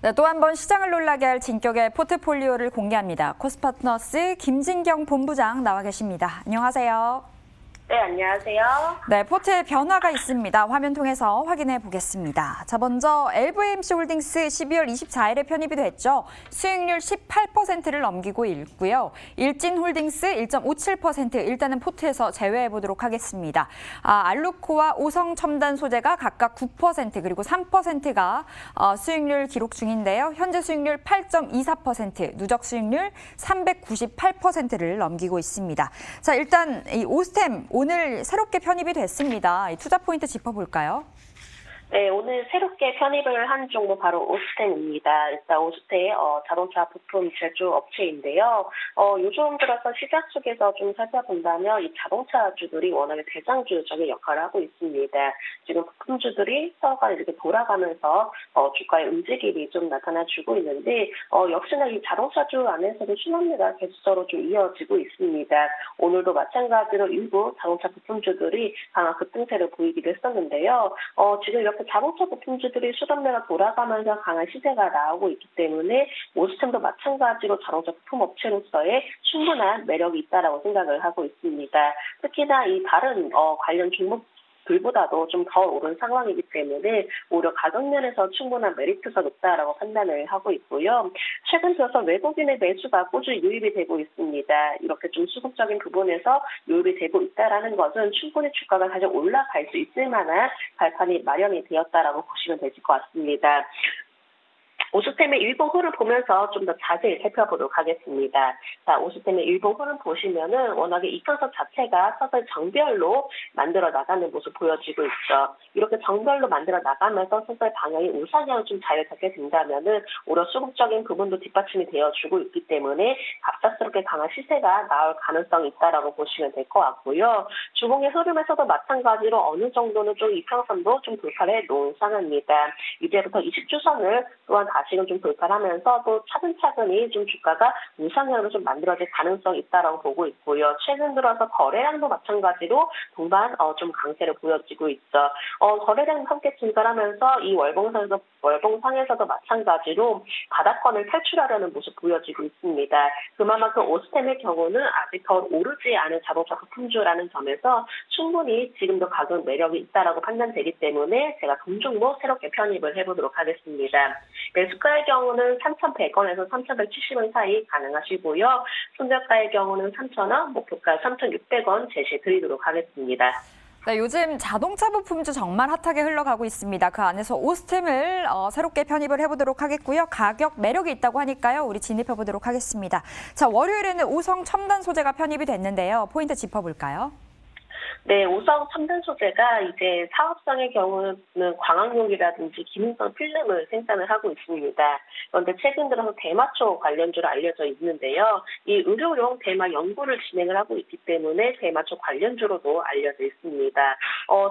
네, 또 한 번 시장을 놀라게 할 진격의 포트폴리오를 공개합니다. 코스파트너스 김진경 본부장 나와 계십니다. 안녕하세요. 네, 안녕하세요. 네, 포트에 변화가 있습니다. 화면 통해서 확인해 보겠습니다. 자, 먼저 LVMC 홀딩스 12월 24일에 편입이 됐죠. 수익률 18%를 넘기고 있고요. 일진 홀딩스 1.57% 일단은 포트에서 제외해 보도록 하겠습니다. 알루코와 오성 첨단 소재가 각각 9% 그리고 3%가 수익률 기록 중인데요. 현재 수익률 8.24%, 누적 수익률 398%를 넘기고 있습니다. 자, 일단 이 오스템 오늘 새롭게 편입이 됐습니다. 이 투자 포인트 짚어볼까요? 네, 오늘 새롭게 편입을 한 종목 바로 오스템입니다. 일단 오스템 자동차 부품 제조 업체인데요. 요즘 들어서 시장 속에서 좀 살펴본다면 이 자동차주들이 워낙에 대장주적인 역할을 하고 있습니다. 지금 부품주들이 서로가 이렇게 돌아가면서 주가의 움직임이 좀 나타나주고 있는데 역시나 이 자동차주 안에서도 순환매가 계속적으로 좀 이어지고 있습니다. 오늘도 마찬가지로 일부 자동차 부품주들이 강한 급등세를 보이기도 했었는데요. 지금 이렇게 자동차 부품주들이 수단매가 돌아가면서 강한 시세가 나오고 있기 때문에 오스템도 마찬가지로 자동차 부품 업체로서의 충분한 매력이 있다라고 생각을 하고 있습니다. 특히나 이 다른 관련 종목들보다도 좀 더 오른 상황이기 때문에 오히려 가격 면에서 충분한 메리트가 높다라고 판단을 하고 있고요. 최근 들어서 외국인의 매수가 꾸준히 유입이 되고 있습니다. 이렇게 좀 수급적인 부분에서 유입이 되고 있다라는 것은 충분히 주가가 다시 올라갈 수 있을 만한 발판이 마련이 되었다라고 보시면 되실 것 같습니다. 오스템의 일봉 흐름 보면서 좀 더 자세히 살펴보도록 하겠습니다. 자, 오스템의 일봉 흐름 보시면은 워낙에 이평선 자체가 서서히 정별로 만들어 나가는 모습 보여지고 있죠. 이렇게 정별로 만들어 나가면서 서서히 방향이 우상향을 좀 잘 잡게 된다면은 오히려 수급적인 부분도 뒷받침이 되어주고 있기 때문에 갑작스럽게 강한 시세가 나올 가능성이 있다라고 보시면 될 것 같고요. 주봉의 흐름에서도 마찬가지로 어느 정도는 좀 이평선도 좀 돌파를 놓은 상황입니다. 이제부터 20주선을 또한 다시금 좀 돌파하면서 또 차근차근히 좀 주가가 우상향으로 좀 만들어질 가능성이 있다라고 보고 있고요. 최근 들어서 거래량도 마찬가지로 동반 좀 강세를 보여지고 있죠. 거래량 함께 증가하면서 이 월봉상에서도 마찬가지로 바닥권을 탈출하려는 모습 보여지고 있습니다. 그만큼 오스템의 경우는 아직 더 오르지 않은 자동차 부품주라는 점에서 충분히 지금도 가격 매력이 있다라고 판단되기 때문에 제가 동종목 새롭게 편입을 해보도록 하겠습니다. 매수가의 경우는 3,100원에서 3,170원 사이 가능하시고요. 손절가의 경우는 3,000원, 목표가 3,600원 제시해 드리도록 하겠습니다. 네, 요즘 자동차 부품주 정말 핫하게 흘러가고 있습니다. 그 안에서 오스템을 새롭게 편입을 해보도록 하겠고요. 가격 매력이 있다고 하니까요. 우리 진입해보도록 하겠습니다. 자, 월요일에는 오성 첨단 소재가 편입이 됐는데요. 포인트 짚어볼까요? 네, 오성 첨단 소재가 이제 사업성의 경우는 광학용이라든지 기능성 필름을 생산을 하고 있습니다. 그런데 최근 들어서 대마초 관련주로 알려져 있는데요. 이 의료용 대마 연구를 진행을 하고 있기 때문에 대마초 관련주로도 알려져 있습니다.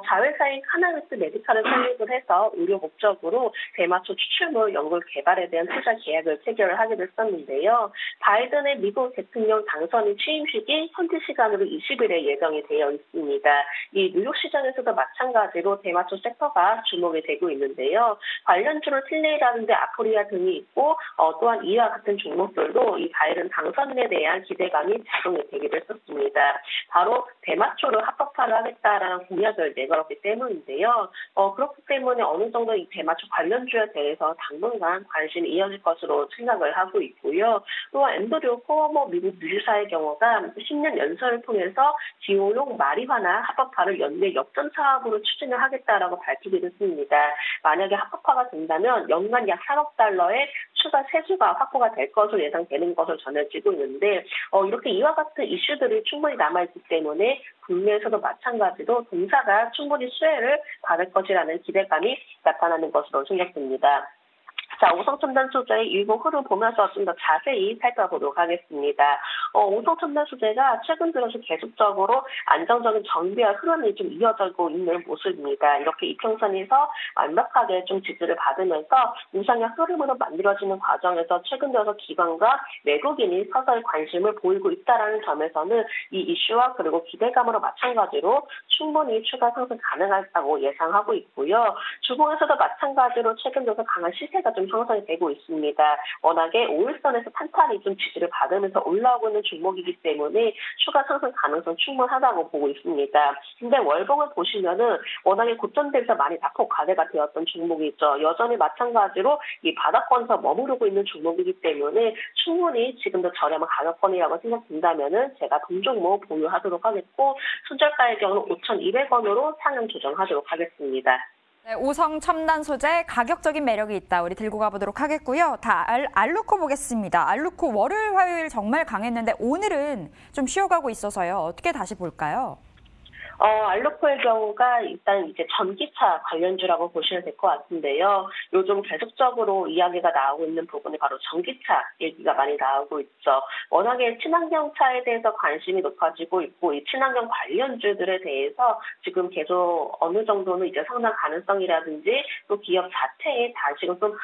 자회사인 카나비스 메디칼을 설립을 해서 의료 목적으로 대마초 추출물 연구 개발에 대한 투자 계약을 체결을 하게 됐었는데요. 바이든의 미국 대통령 당선인 취임식이 현지 시간으로 20일에 예정이 되어 있습니다. 이 뉴욕 시장에서도 마찬가지로 대마초 섹터가 주목이 되고 있는데요. 관련주로 틸레이라든지 아포리아 등이 있고 또한 이와 같은 종목들도 이 바이든 당선인에 대한 기대감이 작용이 되기도 했었습니다. 바로 대마초를 합법화를 하겠다라는 공약을 내걸었기 때문인데요. 그렇기 때문에 어느 정도 이 대마초 관련주에 대해서 당분간 관심이 이어질 것으로 생각을 하고 있고요. 또한 앤드류 코어모 미국 뉴지사의 경우가 10년 연설을 통해서 기호용 마리화나 합법화를 연내 역전 사업으로 추진을 하겠다라고 밝히기도 했습니다. 만약에 합법화가 된다면 연간 약 3억 달러의 추가 세수가 확보가 될 것으로 예상되는 것으로 전해지고 있는데 이렇게 이와 같은 이슈들이 충분히 남아있기 때문에 국내에서도 마찬가지로 동사가 충분히 수혜를 받을 것이라는 기대감이 나타나는 것으로 생각됩니다. 자, 오성 첨단 소재의 일부 흐름 보면서 좀 더 자세히 살펴보도록 하겠습니다. 오성 첨단 소재가 최근 들어서 계속적으로 안정적인 정비와 흐름이 좀 이어지고 있는 모습입니다. 이렇게 이평선에서 완벽하게 좀 지지를 받으면서 우상향 흐름으로 만들어지는 과정에서 최근 들어서 기관과 외국인이 서서히 관심을 보이고 있다는 점에서는 이 이슈와 그리고 기대감으로 마찬가지로 충분히 추가 상승 가능하다고 예상하고 있고요. 주봉에서도 마찬가지로 최근 들어서 강한 시세가 좀 좀 형성이 되고 있습니다. 워낙에 5일선에서 탄탄히 좀 지지를 받으면서 올라오고 있는 종목이기 때문에 추가 상승 가능성 충분하다고 보고 있습니다. 근데 월봉을 보시면은 워낙에 고점 대비해서 많이 낙폭 과대가 되었던 종목이죠. 여전히 마찬가지로 이 바닥권에서 머무르고 있는 종목이기 때문에 충분히 지금도 저렴한 가격권이라고 생각된다면은 제가 동종목 보유하도록 하겠고, 순저가의 경우는 5,200원으로 상향 조정하도록 하겠습니다. 네, 오성 첨단 소재 가격적인 매력이 있다. 우리 들고 가보도록 하겠고요. 알루코 보겠습니다. 알루코 월요일, 화요일 정말 강했는데 오늘은 좀 쉬어가고 있어서요. 어떻게 다시 볼까요? 알루코의 경우가 일단 이제 전기차 관련주라고 보시면 될 것 같은데요. 요즘 계속적으로 이야기가 나오고 있는 부분이 바로 전기차 얘기가 많이 나오고 있죠. 워낙에 친환경차에 대해서 관심이 높아지고 있고, 이 친환경 관련주들에 대해서 지금 계속 어느 정도는 이제 상당 가능성이라든지 또 기업 자체에 다시금 좀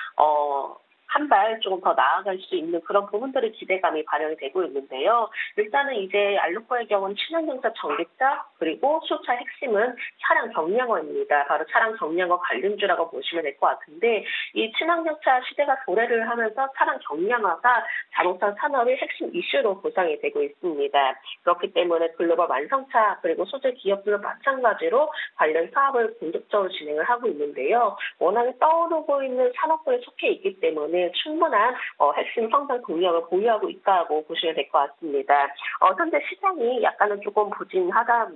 한 발 조금 더 나아갈 수 있는 그런 부분들의 기대감이 반영이 되고 있는데요. 일단은 이제 알루코의 경우는 친환경차, 전기차, 그리고 수차 핵심은 차량 경량화입니다. 바로 차량 경량화 관련주라고 보시면 될 것 같은데, 이 친환경차 시대가 도래를 하면서 차량 경량화가 자동차 산업의 핵심 이슈로 구성이 되고 있습니다. 그렇기 때문에 글로벌 완성차 그리고 소재 기업들은 마찬가지로 관련 사업을 본격적으로 진행을 하고 있는데요. 워낙에 떠오르고 있는 산업군에 속해 있기 때문에 충분한 핵심 성장 동력을 보유하고 있다고 보시면 될 것 같습니다. 현재 시장이 약간은 조금 부진하다,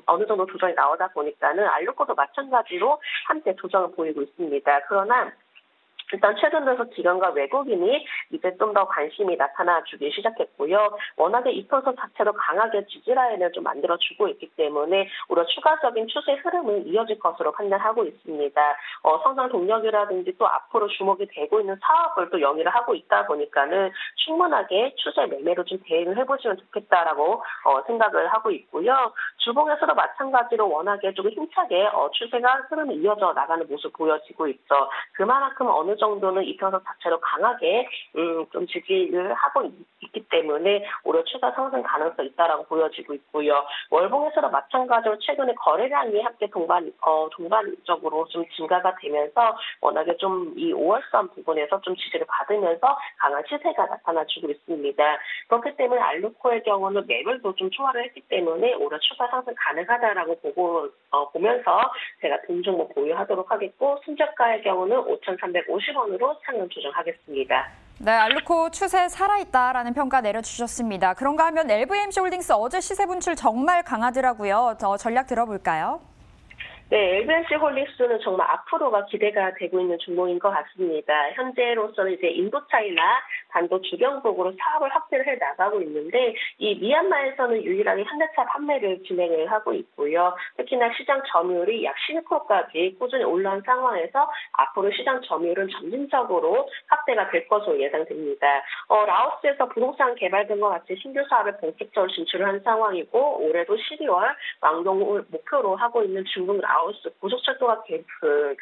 어느 정도 조정이 나오다 보니까는 알루코도 마찬가지로 함께 조정을 보이고 있습니다. 그러나 일단 최근 들어서 기관과 외국인이 이제 좀 더 관심이 나타나주기 시작했고요. 워낙에 이 표소 자체도 강하게 지지라인을 좀 만들어주고 있기 때문에 오히려 추가적인 추세 흐름은 이어질 것으로 판단하고 있습니다. 성장 동력이라든지 또 앞으로 주목이 되고 있는 사업을 또 영위를 하고 있다 보니까는 충분하게 추세 매매로 좀 대응을 해보시면 좋겠다라고 생각을 하고 있고요. 주봉에서도 마찬가지로 워낙에 조금 힘차게 추세가 흐름이 이어져 나가는 모습 보여지고 있죠. 그만큼 어느 정도는 이 편석 자체로 강하게 좀 지지를 하고 있기 때문에 오히려 추가 상승 가능성이 있다라고 보여지고 있고요. 월봉에서도 마찬가지로 최근에 거래량이 함께 동반적으로 좀 증가가 되면서 워낙에 좀 이 5월선 부분에서 좀 지지를 받으면서 강한 시세가 나타나주고 있습니다. 그렇기 때문에 알루코의 경우는 매물도 좀 초월을 했기 때문에 오히려 추가 상승 가능하다라고 보면서 제가 동종목 보유하도록 하겠고, 순저가의 경우는 5,350원으로 상향 조정하겠습니다. 네, 알루코 추세 살아있다라는 평가 내려주셨습니다. 그런가 하면 LVMC 홀딩스 어제 시세 분출 정말 강하더라고요. 전략 들어볼까요? 네, LVMC 홀딩스는 정말 앞으로가 기대가 되고 있는 종목인 것 같습니다. 현재로서는 이제 인도차이나 반도 주경국으로 사업을 확대를 해 나가고 있는데, 이 미얀마에서는 유일하게 현대차 판매를 진행을 하고 있고요. 특히나 시장 점유율이 약 12%까지 꾸준히 올라온 상황에서 앞으로 시장 점유율은 점진적으로 확대가 될 것으로 예상됩니다. 라오스에서 부동산 개발 등과 같이 신규 사업에 본격적으로 진출을 한 상황이고, 올해도 12월 완공을 목표로 하고 있는 중국 라오스 고속철도가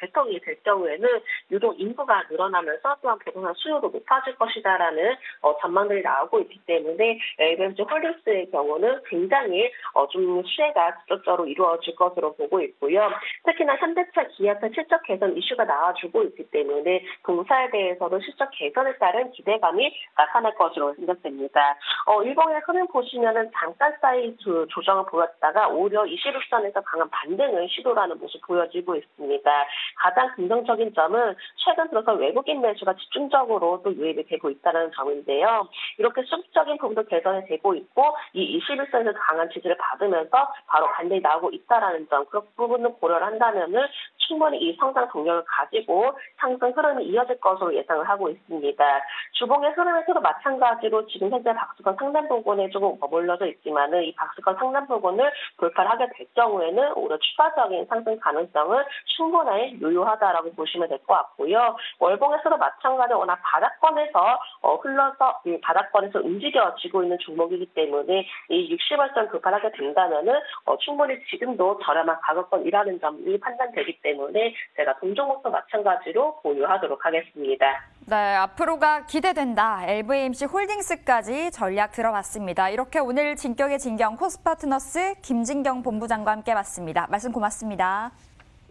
개통이 될 경우에는 유독 인구가 늘어나면서 또한 부동산 수요도 높아질 것이다라는 전망들이 나오고 있기 때문에 LVMC 홀딩스의 경우는 굉장히 좀 수혜가 지속적으로 이루어질 것으로 보고 있고요. 특히나 현대차, 기아차 실적 개선 이슈가 나와주고 있기 때문에 동사에 대해서도 실적 개선에 따른 기대감이 나타날 것으로 생각됩니다. 일봉의 흐름 보시면은 잠깐 사이 조정을 보였다가 오히려 21선에서 강한 반등을 시도하는 모습 보여지고 있습니다. 가장 긍정적인 점은 최근 들어서 외국인 매수가 집중적으로 또 유입이 되고 있다는 점인데요. 이렇게 수급적인 부분도 개선이 되고 있고, 이 21선에서 강한 지지를 받으면서 바로 반등이 나오고 있다는 점, 그런 부분을 고려를 한다면은 충분히 이 성장 동력을 가지고 상승 흐름이 이어질 것으로 예상을 하고 있습니다. 주봉의 흐름에서도 마찬가지로 지금 현재 박스권 상단 부분에 조금 머물러져 있지만은 이 박스권 상단 부분을 돌파를 하게 될 경우에는 오히려 추가적인 상승 가능성은 충분히 유효하다라고 보시면 될 것 같고요. 월봉에서도 마찬가지로 워낙 바닥권에서 흘러서 바닥권에서 움직여지고 있는 종목이기 때문에 이 60월선 급발하게 된다면은 충분히 지금도 저렴한 가격권이라는 점이 판단되기 때문에 제가 동종목도 마찬가지로 보유하도록 하겠습니다. 네, 앞으로가 기대된다. LVMC 홀딩스까지 전략 들어봤습니다. 이렇게 오늘 진격의 진경 코스파트너스 김진경 본부장과 함께 봤습니다. 말씀 고맙습니다.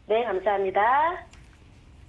네, 감사합니다.